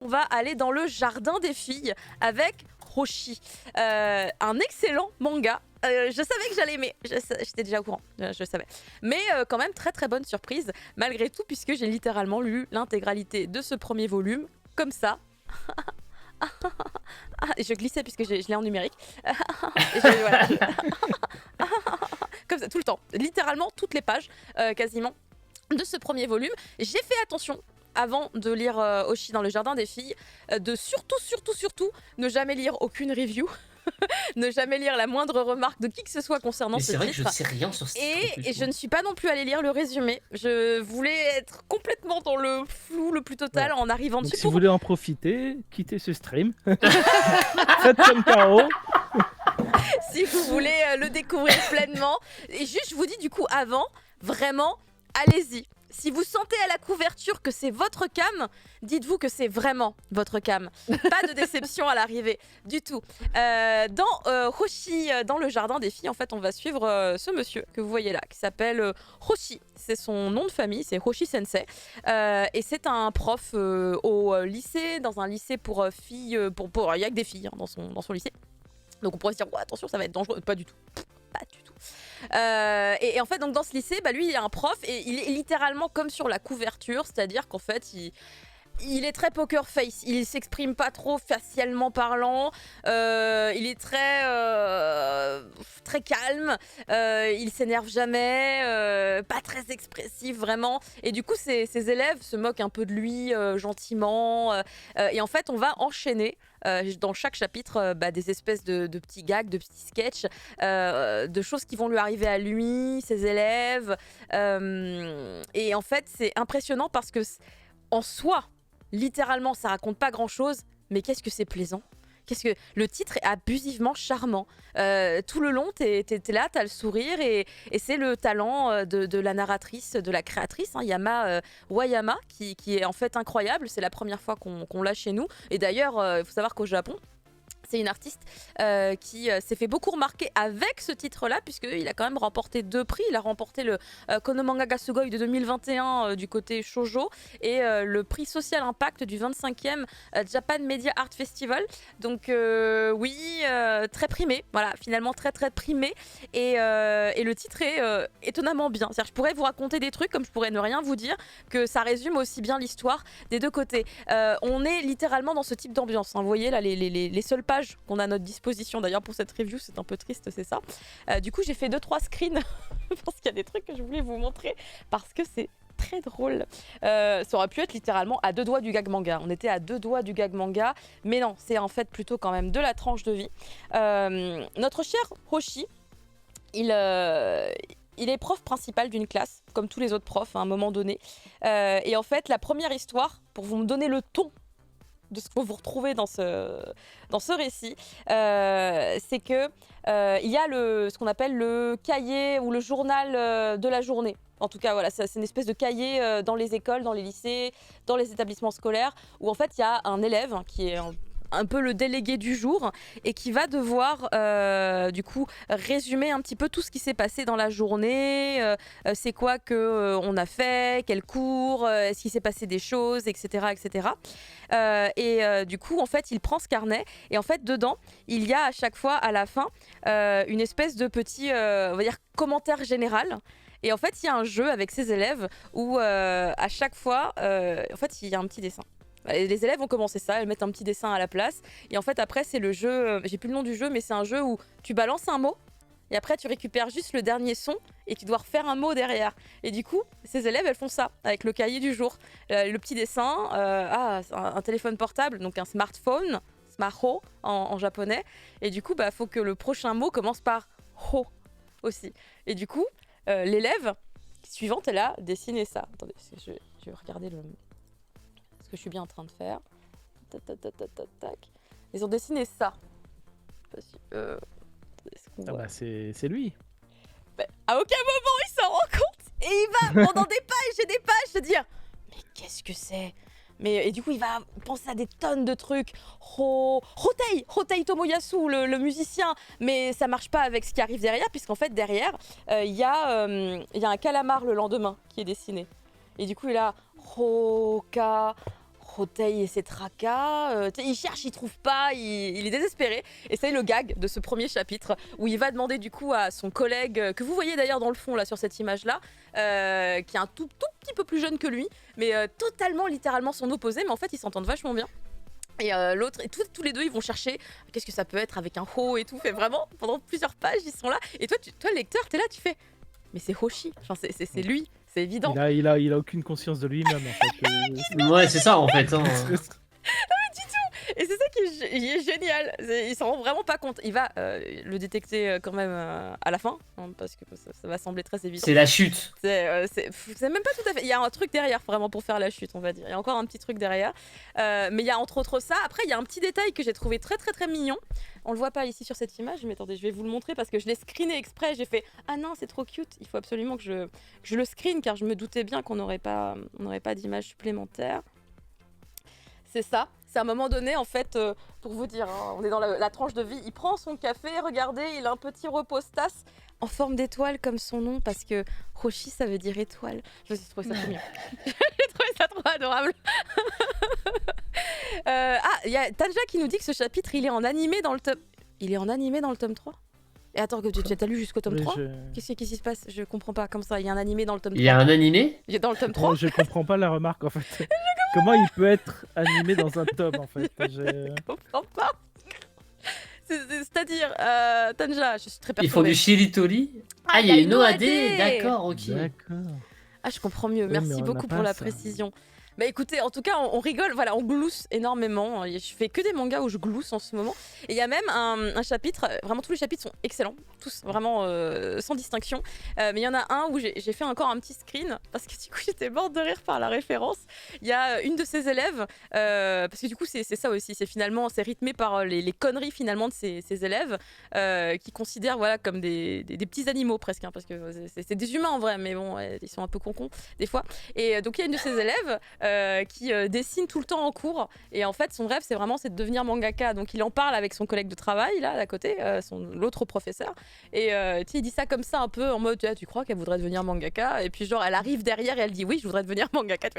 on va aller dans le jardin des filles avec Roshi, un excellent manga. Je savais que j'allais aimer, j'étais déjà au courant, je savais. Mais quand même très très bonne surprise malgré tout puisque j'ai littéralement lu l'intégralité de ce premier volume comme ça. Et je glissais puisque je l'ai en numérique. Voilà. Comme ça, tout le temps, littéralement toutes les pages quasiment de ce premier volume. J'ai fait attention avant de lire Oshi dans le jardin des filles, de surtout ne jamais lire aucune review, ne jamais lire la moindre remarque de qui que ce soit concernant ce titre. Mais c'est vrai que je sais rien sur ce titre. Et je ne suis pas non plus allée lire le résumé. Je voulais être complètement dans le flou le plus total en arrivant Donc dessus. si vous voulez en profiter, quittez ce stream. Faites comme Caro. Si vous voulez le découvrir pleinement. Et juste, je vous dis du coup avant, vraiment, allez-y. Si vous sentez à la couverture que c'est votre cam, dites-vous que c'est vraiment votre cam. Pas de déception à l'arrivée, du tout. Dans Roshi, dans le jardin des filles, en fait, on va suivre ce monsieur que vous voyez là, qui s'appelle Roshi. C'est son nom de famille, c'est Roshi Sensei. Et c'est un prof au lycée, dans un lycée pour filles. Il y a que des filles hein, dans son lycée. Donc on pourrait se dire, ouais, attention, ça va être dangereux. Pas du tout. Pas du tout. Et en fait, donc dans ce lycée, lui, il est un prof et il est littéralement comme sur la couverture, c'est-à-dire qu'en fait, il est très poker face, il s'exprime pas trop facialement parlant, il est très calme, il s'énerve jamais, pas très expressif vraiment. Et du coup, ses élèves se moquent un peu de lui gentiment. Et en fait, on va enchaîner dans chaque chapitre des espèces de petits gags, de petits sketchs, de choses qui vont lui arriver à lui, ses élèves. Et en fait, c'est impressionnant parce que en soi, littéralement, ça raconte pas grand-chose, mais qu'est-ce que c'est plaisant. Le titre est abusivement charmant. Tout le long, t'es là, t'as le sourire et c'est le talent de la narratrice, de la créatrice, hein, Yama Wayama, qui est en fait incroyable. C'est la première fois qu'on l'a chez nous. Et d'ailleurs, il faut savoir qu'au Japon, c'est une artiste qui s'est fait beaucoup remarquer avec ce titre-là, puisqu'il a quand même remporté 2 prix. Il a remporté le Konomanga ga Sugoi de 2021 du côté shoujo et le prix Social Impact du 25e Japan Media Art Festival. Donc oui, très primé. Voilà, finalement très très primé. Et le titre est étonnamment bien. C'est-à-dire, je pourrais vous raconter des trucs comme je pourrais ne rien vous dire, que ça résume aussi bien l'histoire des deux côtés. On est littéralement dans ce type d'ambiance. Hein. Vous voyez là, les seules pages qu'on a à notre disposition d'ailleurs pour cette review, c'est un peu triste, c'est ça. Du coup, j'ai fait 2-3 screens parce qu'il y a des trucs que je voulais vous montrer parce que c'est très drôle. Ça aurait pu être littéralement à 2 doigts du gag manga. On était à 2 doigts du gag manga, mais non, c'est en fait plutôt quand même de la tranche de vie. Notre cher Roshi, il est prof principal d'une classe, comme tous les autres profs à un moment donné. Et en fait, la première histoire, pour vous me donner le ton de ce que vous retrouvez dans ce récit, c'est que il y a ce qu'on appelle le cahier ou le journal de la journée. En tout cas, voilà, c'est une espèce de cahier dans les écoles, dans les lycées, dans les établissements scolaires, où en fait, il y a un élève qui est un peu le délégué du jour et qui va devoir du coup résumer un petit peu tout ce qui s'est passé dans la journée, c'est quoi que on a fait, quel cours, est-ce qu'il s'est passé des choses, etc. etc. Du coup en fait il prend ce carnet et en fait dedans il y a à chaque fois à la fin une espèce de petit on va dire commentaire général. Et en fait il y a un jeu avec ses élèves où à chaque fois en fait il y a un petit dessin. Les élèves ont commencé ça, elles mettent un petit dessin à la place. Et en fait, après, c'est le jeu, j'ai plus le nom du jeu, mais c'est un jeu où tu balances un mot et après, tu récupères juste le dernier son et tu dois refaire un mot derrière. Et du coup, ces élèves, elles font ça avec le cahier du jour. Le petit dessin, un téléphone portable, donc un smartphone, smartho en japonais. Et du coup, faut que le prochain mot commence par ho aussi. Et du coup, l'élève suivante, elle a dessiné ça. Attendez, je vais regarder ce que je suis bien en train de faire. Tac. Ils ont dessiné ça. C'est lui. À aucun moment il s'en rend compte. Et il va pendant des pages et des pages se dire mais qu'est-ce que c'est? Et du coup il va penser à des tonnes de trucs. Hotei Tomoyasu, le musicien. Mais ça marche pas avec ce qui arrive derrière, puisqu'en fait derrière il y a un calamar le lendemain qui est dessiné. Et du coup il a Protei et ses tracas. Il cherche, il trouve pas, il est désespéré. Et c'est le gag de ce premier chapitre où il va demander du coup à son collègue, que vous voyez d'ailleurs dans le fond là sur cette image-là, qui est un tout petit peu plus jeune que lui, mais totalement littéralement son opposé, mais en fait ils s'entendent vachement bien. Et l'autre, et tous les deux, ils vont chercher qu'est-ce que ça peut être avec un Ho et tout. Fait vraiment, pendant plusieurs pages, ils sont là. Et toi, toi lecteur, t'es là, tu fais mais c'est Hoshi, enfin, c'est lui, c'est évident. Il a aucune conscience de lui-même en fait. Ouais, c'est ça en fait. Hein. Et c'est ça qui est génial. Il s'en rend vraiment pas compte. Il va le détecter quand même à la fin, hein, parce que ça va sembler très évident. C'est la chute. C'est même pas tout à fait. Il y a un truc derrière vraiment pour faire la chute, on va dire. Il y a encore un petit truc derrière. Mais il y a entre autres ça. Après, il y a un petit détail que j'ai trouvé très très très mignon. On le voit pas ici sur cette image, mais attendez, je vais vous le montrer parce que je l'ai screené exprès. J'ai fait ah non, c'est trop cute. Il faut absolument que je le screen car je me doutais bien qu'on n'aurait pas d'image supplémentaire. C'est ça. C'est à un moment donné, en fait, pour vous dire, hein, on est dans la tranche de vie. Il prend son café, regardez, il a un petit repose-tasse en forme d'étoile comme son nom, parce que Hoshi, ça veut dire étoile. Je trouve ça trop mignon. J'ai trouvé ça trop adorable. Il y a Tanja qui nous dit que ce chapitre, il est en animé dans le tome... Il est en animé dans le tome 3 ? Et attends, que tu as lu jusqu'au tome 3 ? Qu'est-ce qui se passe ? Je comprends pas. Comme ça, il y a un animé dans le tome 3. Il y a un animé ? Il est dans le tome 3 ? Je comprends pas la remarque en fait. Comment il peut être animé dans un tome en fait Je comprends pas. C'est-à-dire, Tanja, je suis très perturbée. Ils font du Shiritori ? Ah, il y a une OAD. D'accord, ok. D'accord. Ah, je comprends mieux. Merci beaucoup pour la précision. Bah écoutez, en tout cas, on rigole, voilà, on glousse énormément. Je fais que des mangas où je glousse en ce moment. Et il y a même un chapitre, vraiment tous les chapitres sont excellents, tous vraiment sans distinction. Mais il y en a un où j'ai fait encore un petit screen, parce que du coup j'étais morte de rire par la référence. Il y a une de ses élèves, parce que du coup c'est ça aussi, c'est rythmé par les conneries finalement de ses élèves, qui considèrent voilà, comme des petits animaux presque, hein, parce que c'est des humains en vrai, mais bon, ils sont un peu concons des fois. Et donc il y a une de ses élèves qui dessine tout le temps en cours, et en fait son rêve c'est de devenir mangaka, donc il en parle avec son collègue de travail là à côté, l'autre professeur, et il dit ça comme ça un peu en mode tu crois qu'elle voudrait devenir mangaka, et puis genre elle arrive derrière et elle dit oui je voudrais devenir mangaka.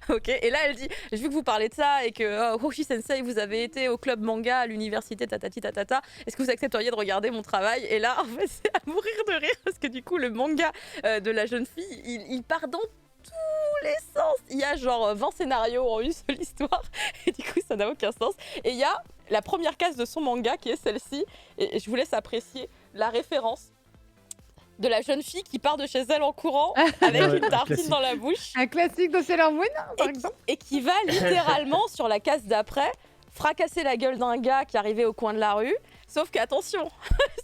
Ok, et là elle dit j'ai vu que vous parlez de ça et que Hoshi Sensei vous avez été au club manga à l'université tatati tatata, est-ce que vous accepteriez de regarder mon travail? Et là en fait c'est à mourir de rire parce que du coup le manga de la jeune fille il part dans tous les sens. Il y a genre 20 scénarios en une seule histoire et du coup ça n'a aucun sens. Et il y a la première case de son manga qui est celle-ci, et je vous laisse apprécier la référence de la jeune fille qui part de chez elle en courant avec une tartine dans la bouche. Un classique de Sailor Moon, par exemple. Et qui va littéralement sur la case d'après fracasser la gueule d'un gars qui arrivait au coin de la rue. Sauf qu'attention,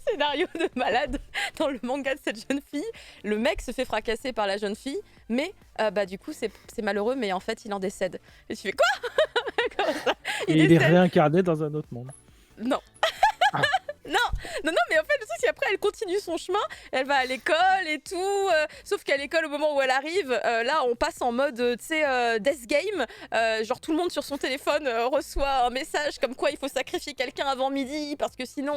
scénario de malade dans le manga de cette jeune fille, le mec se fait fracasser par la jeune fille, mais du coup c'est malheureux, mais en fait il en décède. Et tu fais quoi? Comment ça? Il est réincarné dans un autre monde. Non. Ah. Non, mais en fait, le truc, c'est qu'après, elle continue son chemin, elle va à l'école et tout, sauf qu'à l'école, au moment où elle arrive, là, on passe en mode, tu sais, death game, genre tout le monde sur son téléphone reçoit un message comme quoi il faut sacrifier quelqu'un avant midi, parce que sinon,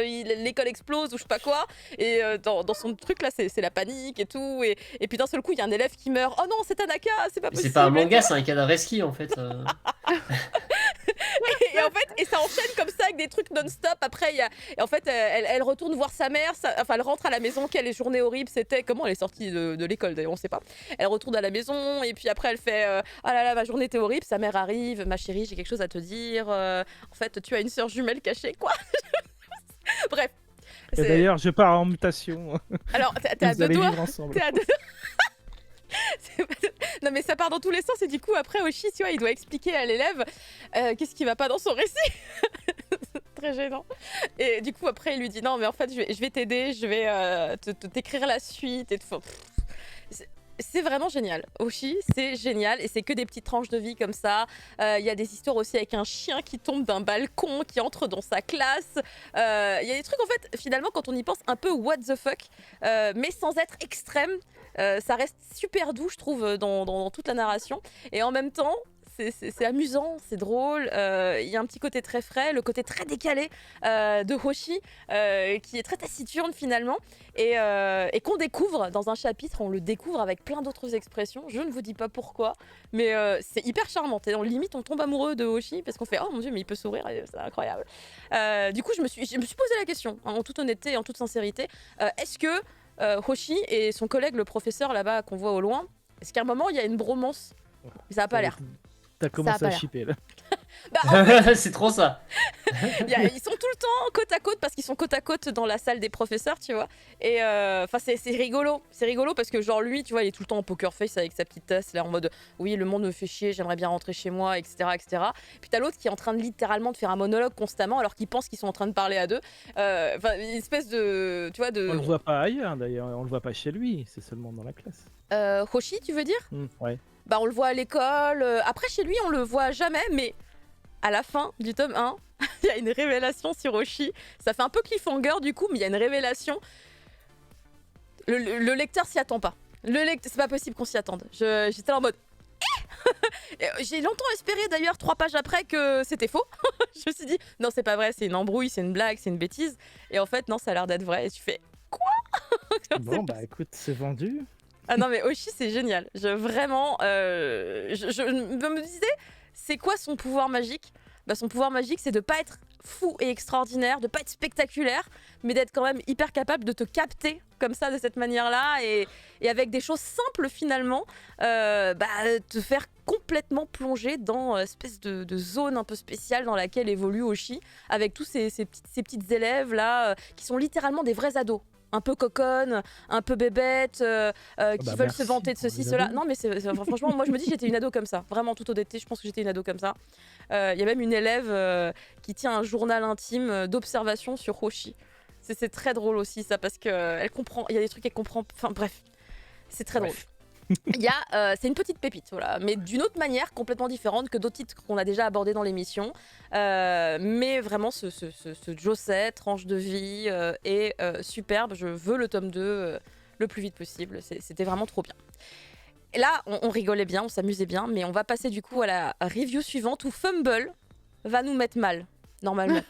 l'école explose ou je sais pas quoi, et dans son truc, là, c'est la panique et tout, et puis d'un seul coup, il y a un élève qui meurt, oh non, c'est Tanaka, c'est pas possible. C'est pas un manga, c'est un cadavre ski, en fait. Et en fait, et ça enchaîne comme ça avec des trucs non-stop. Après, et en fait, elle retourne voir sa mère. Enfin, elle rentre à la maison. Quelle journée horrible c'était. Comment elle est sortie de l'école d'ailleurs, on sait pas. Elle retourne à la maison et puis après, elle fait ah là là, ma journée était horrible. Sa mère arrive. Ma chérie, j'ai quelque chose à te dire. En fait, tu as une sœur jumelle cachée, quoi. Bref. Et d'ailleurs, je pars en mutation. Alors, t'es à deux doigts. T'es à deux. Non mais ça part dans tous les sens et du coup après Hoshi tu vois il doit expliquer à l'élève qu'est-ce qui va pas dans son récit. Très gênant. Et du coup après il lui dit non mais en fait je vais t'aider, je vais t'écrire la suite et tout. C'est vraiment génial. Hoshi, c'est génial et c'est que des petites tranches de vie comme ça. Il y a des histoires aussi avec un chien qui tombe d'un balcon, qui entre dans sa classe. Il y a des trucs en fait, finalement, quand on y pense, un peu what the fuck, mais sans être extrême. Ça reste super doux, je trouve, dans toute la narration. Et en même temps, c'est amusant, c'est drôle. Il y a un petit côté très frais, le côté très décalé de Hoshi, qui est très taciturne finalement, et qu'on découvre dans un chapitre. On le découvre avec plein d'autres expressions. Je ne vous dis pas pourquoi, mais c'est hyper charmant. Limite, on tombe amoureux de Hoshi parce qu'on fait oh mon dieu, mais il peut sourire, c'est incroyable. Du coup, je me suis posé la question, hein, en toute honnêteté et en toute sincérité, est-ce que Hoshi et son collègue, le professeur là-bas qu'on voit au loin, est-ce qu'à un moment il y a une bromance? Ça n'a pas l'air. T'as commencé pas à l'air. shipper là. Bah, C'est trop ça. ils sont tout le temps côte à côte parce qu'ils sont côte à côte dans la salle des professeurs, tu vois. Et enfin, c'est rigolo. C'est rigolo parce que, genre, lui, tu vois, il est tout le temps en poker face avec sa petite tasse, là, en mode oui, le monde me fait chier, j'aimerais bien rentrer chez moi, etc. etc. Puis t'as l'autre qui est en train de littéralement de faire un monologue constamment alors qu'ils pensent qu'ils sont en train de parler à deux. Enfin, une espèce de. Tu vois, de. On le voit pas ailleurs d'ailleurs, on le voit pas chez lui, c'est seulement dans la classe. Hoshi, tu veux dire? Ouais. Bah, on le voit à l'école. Après, chez lui, on le voit jamais, mais à la fin du tome 1, il y a une révélation sur Hoshi. Ça fait un peu cliffhanger du coup, mais il y a une révélation. Le lecteur s'y attend pas. C'est pas possible qu'on s'y attende. J'étais là en mode. J'ai longtemps espéré d'ailleurs 3 pages après que c'était faux. Je me suis dit non, c'est pas vrai, c'est une embrouille, c'est une blague, c'est une bêtise. Et en fait, non, ça a l'air d'être vrai. Et tu fais quoi? Bon bah écoute, c'est vendu. Ah non, mais Hoshi, c'est génial. Vraiment, je me disais, c'est quoi son pouvoir magique? Bah, son pouvoir magique, c'est de pas être fou et extraordinaire, de pas être spectaculaire, mais d'être quand même hyper capable de te capter comme ça, de cette manière-là, et avec des choses simples finalement, te faire complètement plonger dans une espèce de zone un peu spéciale dans laquelle évolue Hoshi, avec tous ces petites élèves là, qui sont littéralement des vrais ados. Un peu coconne, un peu bébête, qui veulent se vanter de ceci, cela. Non, mais franchement, moi je me dis j'étais une ado comme ça. Vraiment, toute honnêteté, je pense que j'étais une ado comme ça. Il y a même une élève qui tient un journal intime d'observation sur Hoshi. C'est très drôle aussi, ça, parce qu'elle comprend. Il y a des trucs qu'elle comprend. Enfin, bref, c'est très drôle. C'est une petite pépite, voilà, mais d'une autre manière complètement différente que d'autres titres qu'on a déjà abordés dans l'émission. Mais vraiment, ce Josette, tranche de vie, est superbe. Je veux le tome 2 le plus vite possible. C'était vraiment trop bien. Et là, on rigolait bien, on s'amusait bien, mais on va passer du coup à la review suivante où Fumble va nous mettre mal, normalement.